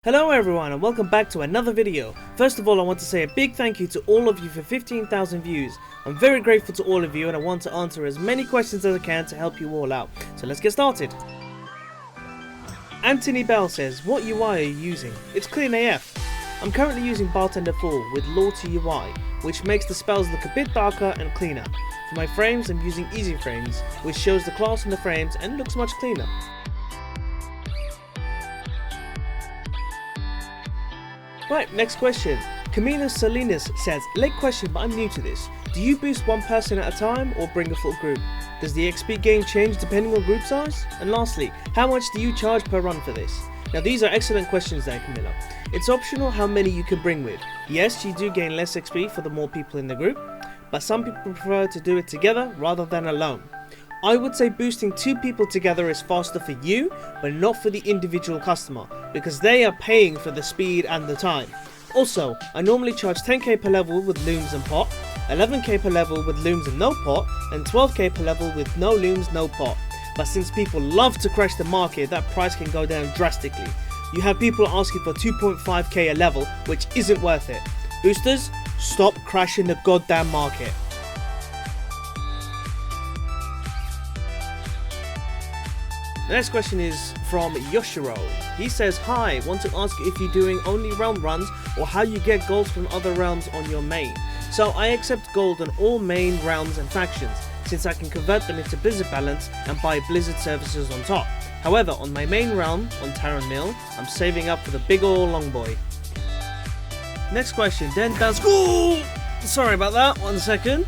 Hello everyone and welcome back to another video. First of all, I want to say a big thank you to all of you for 15,000 views. I'm very grateful to all of you and I want to answer as many questions as I can to help you all out. So let's get started. Anthony Bell says, what UI are you using? It's clean AF. I'm currently using Bartender 4 with Law to UI, which makes the spells look a bit darker and cleaner. For my frames, I'm using Easy Frames, which shows the class on the frames and looks much cleaner. Right, next question. Camino Salinas says, late question but I'm new to this. Do you boost one person at a time or bring a full group? Does the XP gain change depending on group size? And lastly, how much do you charge per run for this? Now these are excellent questions there, Camilo. It's optional how many you can bring with. Yes, you do gain less XP for the more people in the group, but some people prefer to do it together rather than alone. I would say boosting 2 people together is faster for you, but not for the individual customer, because they are paying for the speed and the time. Also, I normally charge 10k per level with looms and pot, 11k per level with looms and no pot, and 12k per level with no looms, no pot. But since people love to crash the market, that price can go down drastically. You have people asking for 2.5k a level, which isn't worth it. Boosters, stop crashing the goddamn market. The next question is from Yoshiro. He says, hi, want to ask if you're doing only realm runs or how you get gold from other realms on your main. So I accept gold on all main realms and factions, since I can convert them into Blizzard balance and buy Blizzard services on top. However, on my main realm, on Terran Mill, I'm saving up for the big ol' long boy. Next question, then Dance Guru. Sorry about that, 1 second.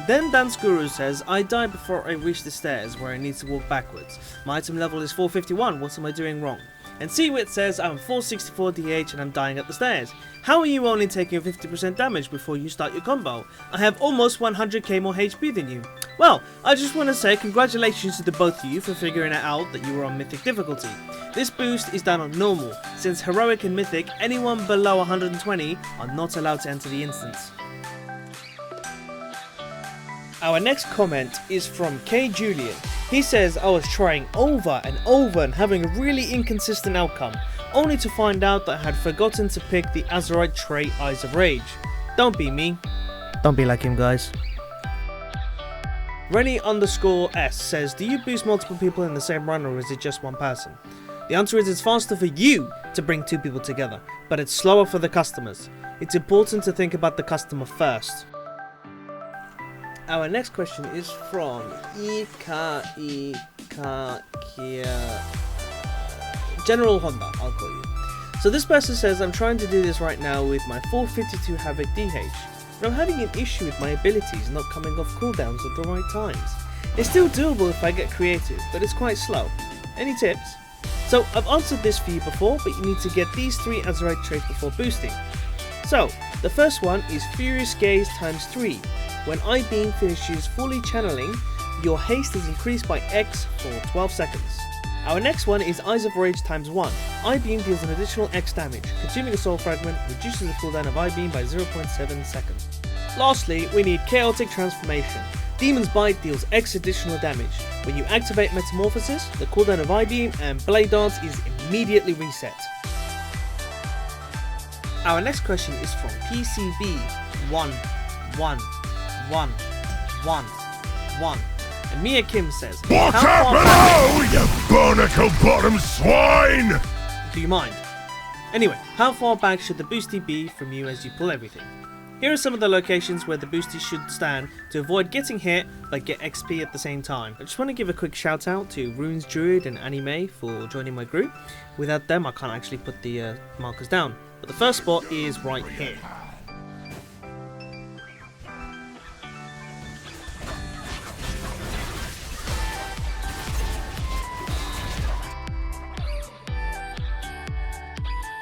Then Dance Guru says, I die before I reach the stairs where I need to walk backwards. My item level is 451, what am I doing wrong? And Seawit says, I'm 464 DH and I'm dying at the stairs. How are you only taking 50% damage before you start your combo? I have almost 100k more HP than you. Well, I just want to say congratulations to the both of you for figuring it out that you were on Mythic difficulty. This boost is done on normal, since Heroic and Mythic, anyone below 120 are not allowed to enter the instance. Our next comment is from K Julian. He says, I was trying over and having a really inconsistent outcome, only to find out that I had forgotten to pick the Azerite trait Eyes of Rage. Don't be me. Don't be like him, guys. Renny_S says, do you boost multiple people in the same run or is it just one person? The answer is it's faster for you to bring 2 people together, but it's slower for the customers. It's important to think about the customer first. Our next question is from General Honda, I'll call you. So this person says, I'm trying to do this right now with my 452 Havoc DH, but I'm having an issue with my abilities not coming off cooldowns at the right times. It's still doable if I get creative, but it's quite slow. Any tips? So I've answered this for you before, but you need to get these 3 Azerite traits before boosting. So, the first one is Furious Gaze times 3. When I-Beam finishes fully channeling, your haste is increased by X for 12 seconds. Our next one is Eyes of Rage times 1. I-Beam deals an additional X damage. Consuming a soul fragment reduces the cooldown of I-Beam by 0.7 seconds. Lastly, we need Chaotic Transformation. Demon's Bite deals X additional damage. When you activate Metamorphosis, the cooldown of I-Beam and Blade Dance is immediately reset. Our next question is from PCB1111. And Mia Kim says, What's happening, you barnacle-bottom swine? Do you mind? Anyway, how far back should the boosty be from you as you pull everything? Here are some of the locations where the boosty should stand to avoid getting hit but get XP at the same time. I just want to give a quick shout out to Runes Druid and Anime for joining my group. Without them I can't actually put the markers down. But the first spot is right here.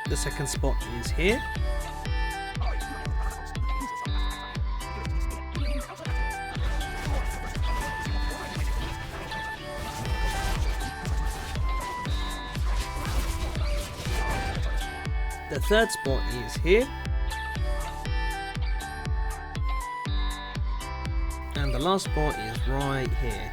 The second spot is here. The third spot is here. And the last spot is right here.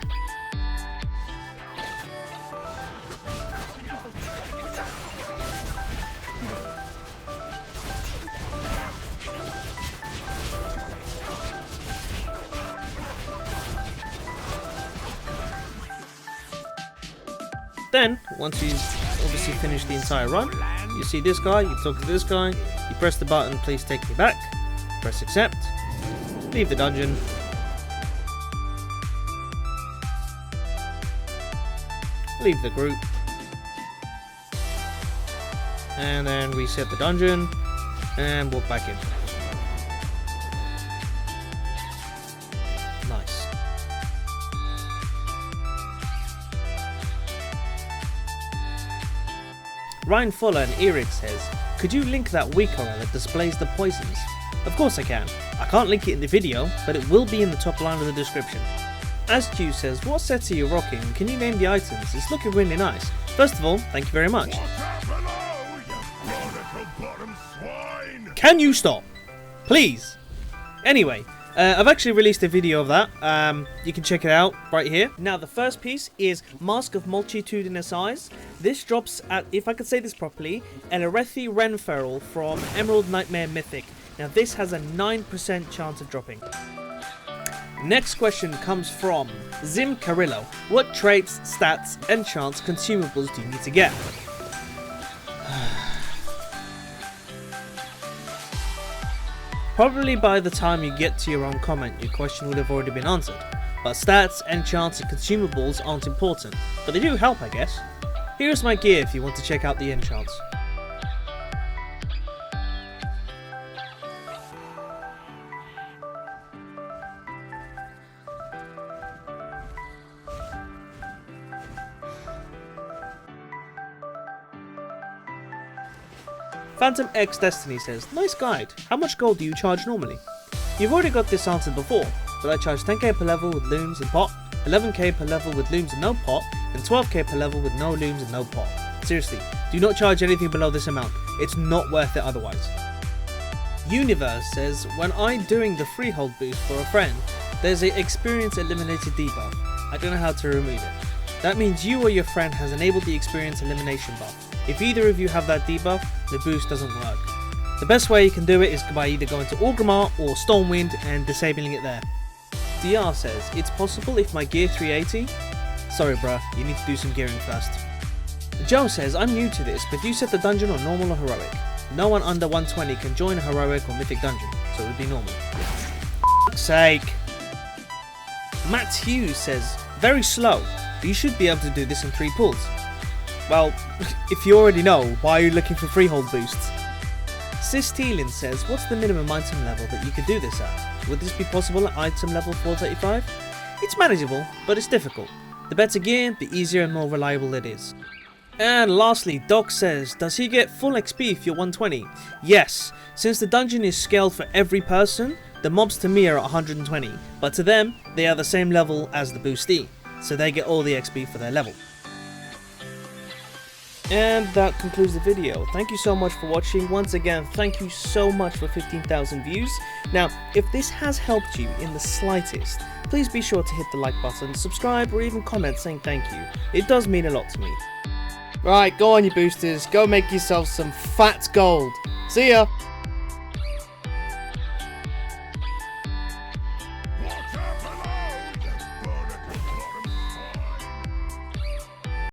Then, once you've obviously finished the entire run, you see this guy, you talk to this guy, you press the button, please take me back, press accept, leave the dungeon, leave the group, and then reset the dungeon, and walk back in. Nice. Ryan Fuller and Eric says, could you link that weak arrow that displays the poisons? Of course I can. I can't link it in the video, but it will be in the top line of the description. As Q says, what sets are you rocking? Can you name the items? It's looking really nice. First of all, thank you very much. Can you stop? Please. Anyway, I've actually released a video of that. You can check it out right here. Now, the first piece is Mask of Multitudinous Eyes. This drops at, if I could say this properly, Elerethi Renferal from Emerald Nightmare Mythic. Now, this has a 9% chance of dropping. Next question comes from Zim Carillo. What traits, stats, enchants, consumables do you need to get? Probably by the time you get to your own comment, your question would have already been answered. But stats, enchants, and consumables aren't important, but they do help, I guess. Here's my gear if you want to check out the enchants. Phantom X Destiny says, nice guide, how much gold do you charge normally? You've already got this answered before, but I charge 10k per level with looms and pot, 11k per level with looms and no pot, and 12k per level with no looms and no pot. Seriously, do not charge anything below this amount, it's not worth it otherwise. Universe says, when I'm doing the Freehold boost for a friend, there's a experience eliminated debuff. I don't know how to remove it. That means you or your friend has enabled the experience elimination buff. If either of you have that debuff, the boost doesn't work. The best way you can do it is by either going to Orgrimmar or Stormwind and disabling it there. DR says, it's possible if my gear 380? Sorry bruh, you need to do some gearing first. Joe says, I'm new to this, but do you set the dungeon on normal or heroic? No one under 120 can join a heroic or mythic dungeon, so it would be normal. For sake. Matt Hughes says, very slow, but you should be able to do this in 3 pulls. Well, if you already know, why are you looking for freehold boosts? Sis Teelin says, what's the minimum item level that you could do this at? Would this be possible at item level 435? It's manageable, but it's difficult. The better gear, the easier and more reliable it is. And lastly, Doc says, does he get full XP if you're 120? Yes, since the dungeon is scaled for every person, the mobs to me are at 120, but to them, they are the same level as the boostee, so they get all the XP for their level. And that concludes the video. Thank you so much for watching. Once again, thank you so much for 15,000 views. Now, if this has helped you in the slightest, please be sure to hit the like button, subscribe, or even comment saying thank you. It does mean a lot to me. Right, go on you boosters, go make yourself some fat gold. See ya!